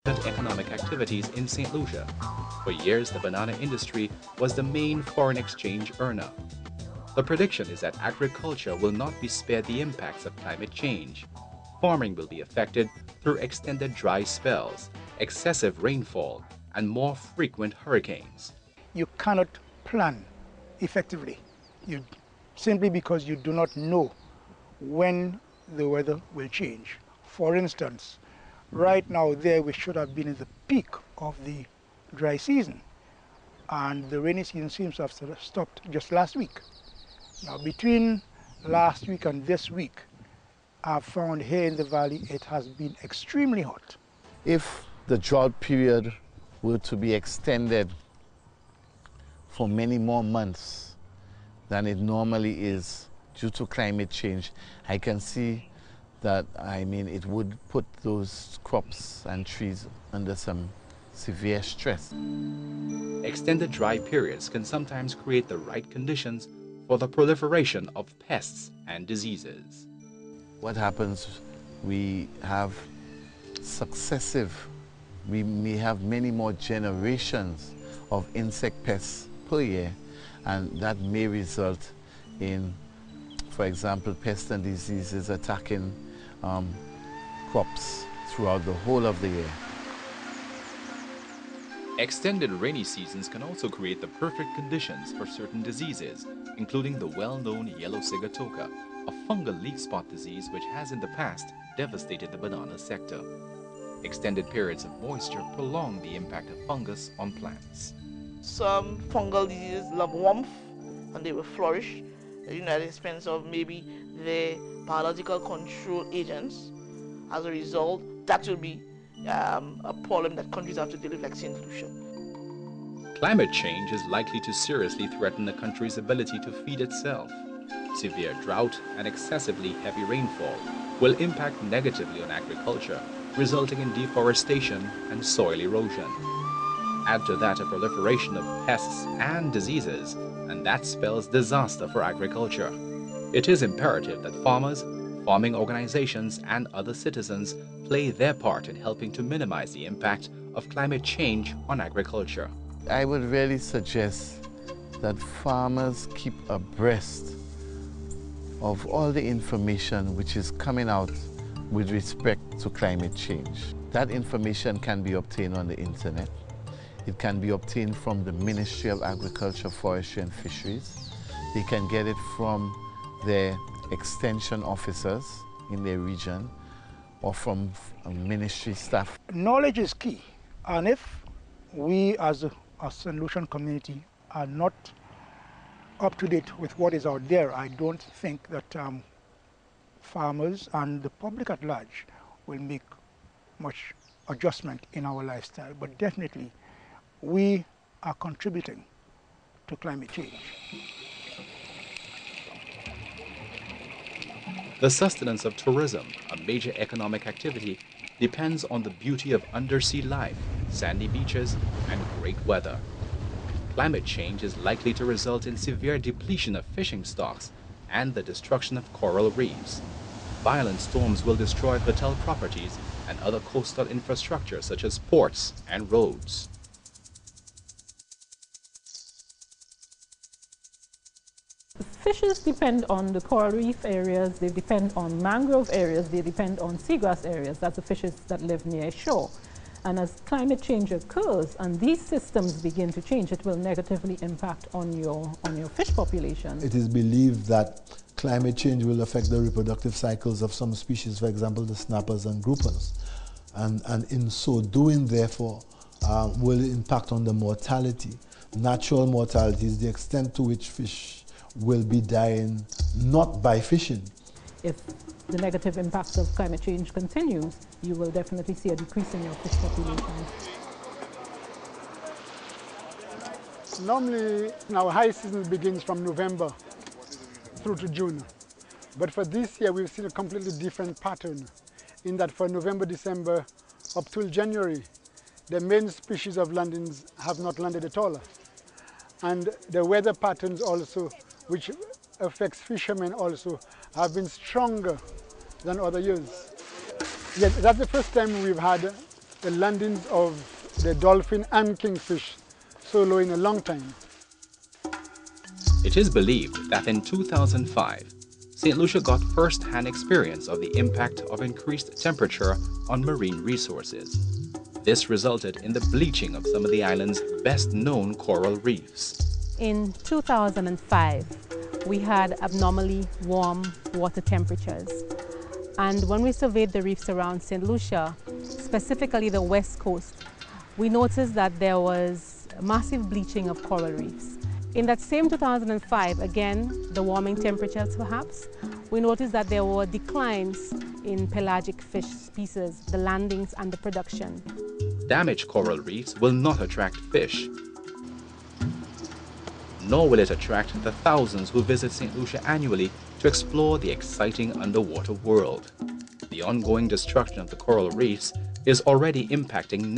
economic activities in St. Lucia. For years, the banana industry was the main foreign exchange earner. The prediction is that agriculture will not be spared the impacts of climate change. Farming will be affected through extended dry spells, excessive rainfall, and more frequent hurricanes. You cannot plan effectively simply because you do not know when the weather will change. For instance, right now we should have been in the peak of the dry season, and the rainy season seems to have stopped just last week. Now, between last week and this week, I've found here in the valley it has been extremely hot. If the drought period were to be extended for many more months than it normally is due to climate change, I can see that, it would put those crops and trees under some severe stress. Extended dry periods can sometimes create the right conditions for the proliferation of pests and diseases. What happens, we have we have many more generations of insect pests per year, and that may result in, for example, pests and diseases attacking crops throughout the whole of the year. Extended rainy seasons can also create the perfect conditions for certain diseases, including the well-known yellow sigatoka, a fungal leaf spot disease which has in the past devastated the banana sector. Extended periods of moisture prolong the impact of fungus on plants. Some fungal diseases love warmth and they will flourish at the expense of maybe the biological control agents. As a result, that will be a problem that countries have to deal with, like St. Lucia. Climate change is likely to seriously threaten the country's ability to feed itself. Severe drought and excessively heavy rainfall will impact negatively on agriculture, resulting in deforestation and soil erosion. Add to that a proliferation of pests and diseases, and that spells disaster for agriculture. It is imperative that farmers, farming organizations, and other citizens play their part in helping to minimize the impact of climate change on agriculture. I would really suggest that farmers keep abreast of all the information which is coming out with respect to climate change. That information can be obtained on the internet. It can be obtained from the Ministry of Agriculture, Forestry and Fisheries. They can get it from their extension officers in their region or from ministry staff. Knowledge is key, and if we as a St. Lucian community are not up to date with what is out there, I don't think that farmers and the public at large will make much adjustment in our lifestyle. But definitely, we are contributing to climate change. The sustenance of tourism, a major economic activity, depends on the beauty of undersea life, sandy beaches, and great weather. Climate change is likely to result in severe depletion of fishing stocks and the destruction of coral reefs. Violent storms will destroy hotel properties and other coastal infrastructure such as ports and roads. Fishes depend on the coral reef areas, they depend on mangrove areas, they depend on seagrass areas. That's the fishes that live near shore. And as climate change occurs and these systems begin to change, it will negatively impact on your fish population. It is believed that climate change will affect the reproductive cycles of some species, for example, the snappers and groupers. And in so doing, therefore, will impact on the mortality. Natural mortality is the extent to which fish will be dying not by fishing. If the negative impact of climate change continues, you will definitely see a decrease in your fish population. Normally, our high season begins from November through to June. But for this year, we've seen a completely different pattern in that for November, December, up till January, the main species of landings have not landed at all. And the weather patterns also, which affects fishermen also, have been stronger than other years. Yet that's the first time we've had the landings of the dolphin and kingfish so low in a long time. It is believed that in 2005, St. Lucia got first-hand experience of the impact of increased temperature on marine resources. This resulted in the bleaching of some of the island's best-known coral reefs. In 2005, we had abnormally warm water temperatures. And when we surveyed the reefs around St. Lucia, specifically the west coast, we noticed that there was massive bleaching of coral reefs. In that same 2005, again, the warming temperatures perhaps, we noticed that there were declines in pelagic fish species, the landings and the production. Damaged coral reefs will not attract fish, nor will it attract the thousands who visit St. Lucia annually to explore the exciting underwater world. The ongoing destruction of the coral reefs is already impacting negatively